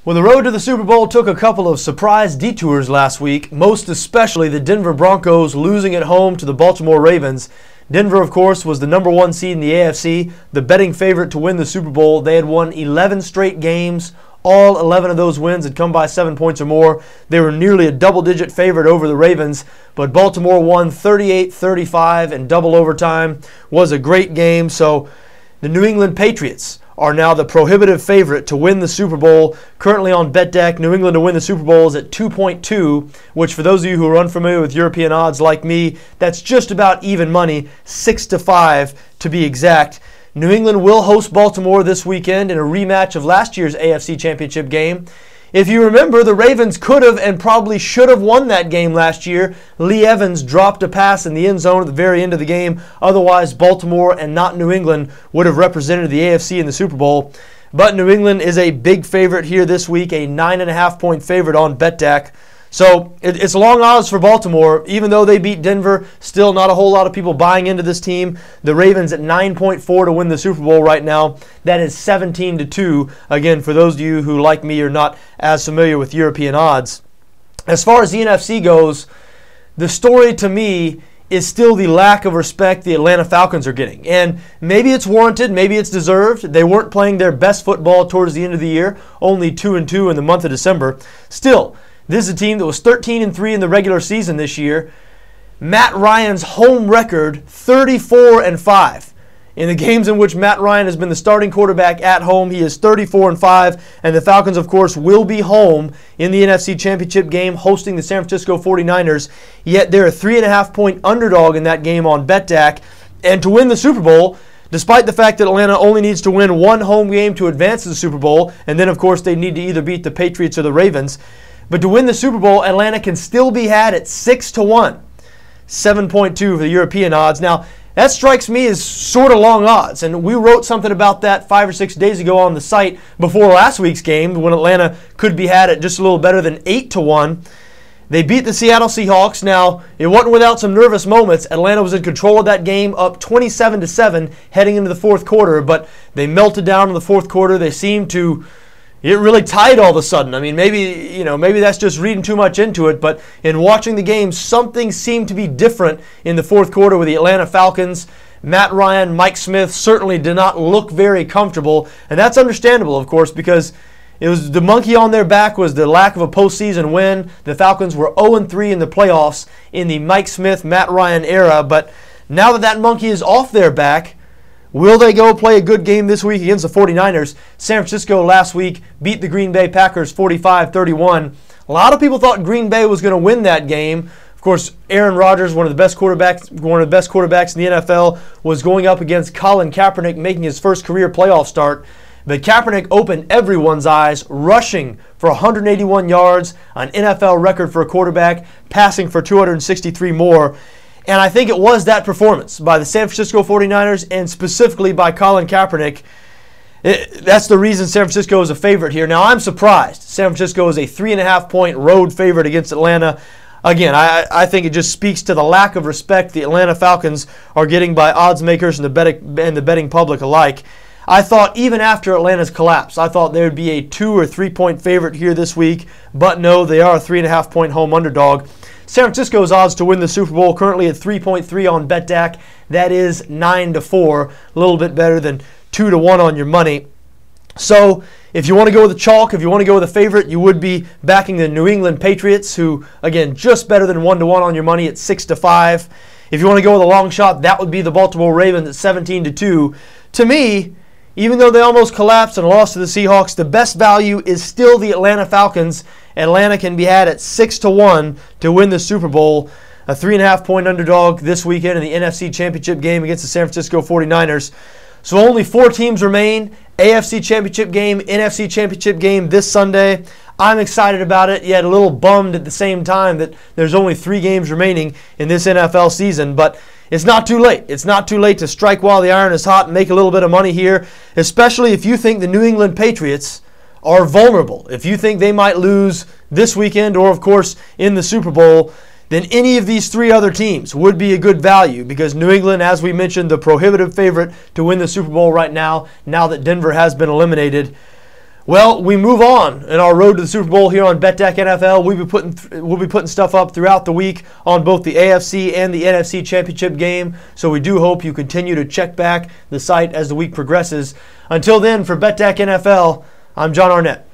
Well, the road to the Super Bowl took a couple of surprise detours last week, most especially the Denver Broncos losing at home to the Baltimore Ravens. Denver, of course, was the number one seed in the AFC, the betting favorite to win the Super Bowl. They had won 11 straight games. All 11 of those wins had come by 7 points or more. They were nearly a double-digit favorite over the Ravens, but Baltimore won 38-35 in double overtime. Was a great game, so the New England Patriots are now the prohibitive favorite to win the Super Bowl. Currently on BETDAQ, New England to win the Super Bowl is at 2.2, which for those of you who are unfamiliar with European odds like me, that's just about even money, 6-5 to be exact. New England will host Baltimore this weekend in a rematch of last year's AFC Championship game. If you remember, the Ravens could have and probably should have won that game last year. Lee Evans dropped a pass in the end zone at the very end of the game. Otherwise, Baltimore and not New England would have represented the AFC in the Super Bowl. But New England is a big favorite here this week, a 9.5-point favorite on BETDAQ. So it's long odds for Baltimore. Even though they beat Denver, still not a whole lot of people buying into this team. The Ravens at 9.4 to win the Super Bowl right now. That is 17-2. Again, for those of you who, like me, are not as familiar with European odds. As far as the NFC goes, the story to me is still the lack of respect the Atlanta Falcons are getting. And maybe it's warranted, maybe it's deserved. They weren't playing their best football towards the end of the year, only 2-2 in the month of December. Still, this is a team that was 13-3 in the regular season this year. Matt Ryan's home record, 34-5. In the games in which Matt Ryan has been the starting quarterback at home, he is 34-5. And the Falcons, of course, will be home in the NFC Championship game hosting the San Francisco 49ers. Yet they're a 3.5-point underdog in that game on BETDAQ. And to win the Super Bowl, despite the fact that Atlanta only needs to win one home game to advance to the Super Bowl, and then, of course, they need to either beat the Patriots or the Ravens. But to win the Super Bowl, Atlanta can still be had at 6-1, 7.2 for the European odds. Now, that strikes me as sort of long odds, and we wrote something about that 5 or 6 days ago on the site before last week's game when Atlanta could be had at just a little better than 8-1. They beat the Seattle Seahawks. Now, it wasn't without some nervous moments. Atlanta was in control of that game, up 27-7 heading into the fourth quarter, but they melted down in the fourth quarter. They seemed to It really tied all of a sudden. I mean, maybe that's just reading too much into it, but in watching the game, something seemed to be different in the fourth quarter with the Atlanta Falcons. Matt Ryan, Mike Smith certainly did not look very comfortable, and that's understandable, of course, because it was the monkey on their back was the lack of a postseason win. The Falcons were 0-3 in the playoffs in the Mike Smith, Matt Ryan era, but now that that monkey is off their back, will they go play a good game this week against the 49ers? San Francisco last week beat the Green Bay Packers 45-31. A lot of people thought Green Bay was going to win that game. Of course, Aaron Rodgers, one of the best quarterbacks in the NFL, was going up against Colin Kaepernick, making his first career playoff start. But Kaepernick opened everyone's eyes, rushing for 181 yards, an NFL record for a quarterback, passing for 263 more. And I think it was that performance by the San Francisco 49ers and specifically by Colin Kaepernick. That's the reason San Francisco is a favorite here. Now, I'm surprised. San Francisco is a 3.5-point road favorite against Atlanta. Again, I think it just speaks to the lack of respect the Atlanta Falcons are getting by odds makers and the betting public alike. I thought even after Atlanta's collapse, I thought there would be a 2 or 3 point favorite here this week. But no, they are a 3.5-point home underdog. San Francisco's odds to win the Super Bowl currently at 3.3 on BETDAQ. That is 9-4, a little bit better than 2-1 on your money. So if you want to go with the chalk, if you want to go with a favorite, you would be backing the New England Patriots, who, again, just better than 1-1 on your money at 6-5. If you want to go with a long shot, that would be the Baltimore Ravens at 17-2. To me, even though they almost collapsed and lost to the Seahawks, the best value is still the Atlanta Falcons. Atlanta can be had at 6-1 to win the Super Bowl. A 3.5-point underdog this weekend in the NFC Championship game against the San Francisco 49ers. So only 4 teams remain. AFC Championship game, NFC Championship game this Sunday. I'm excited about it, yet a little bummed at the same time that there's only 3 games remaining in this NFL season. But it's not too late. It's not too late to strike while the iron is hot and make a little bit of money here, especially if you think the New England Patriots are vulnerable. If you think they might lose this weekend or, of course, in the Super Bowl, then any of these 3 other teams would be a good value because New England, as we mentioned, the prohibitive favorite to win the Super Bowl right now that Denver has been eliminated. Well, we move on in our road to the Super Bowl here on BETDAQ NFL. We'll be putting stuff up throughout the week on both the AFC and the NFC Championship game. So we do hope you continue to check back the site as the week progresses. Until then, for BETDAQ NFL, I'm John Arnett.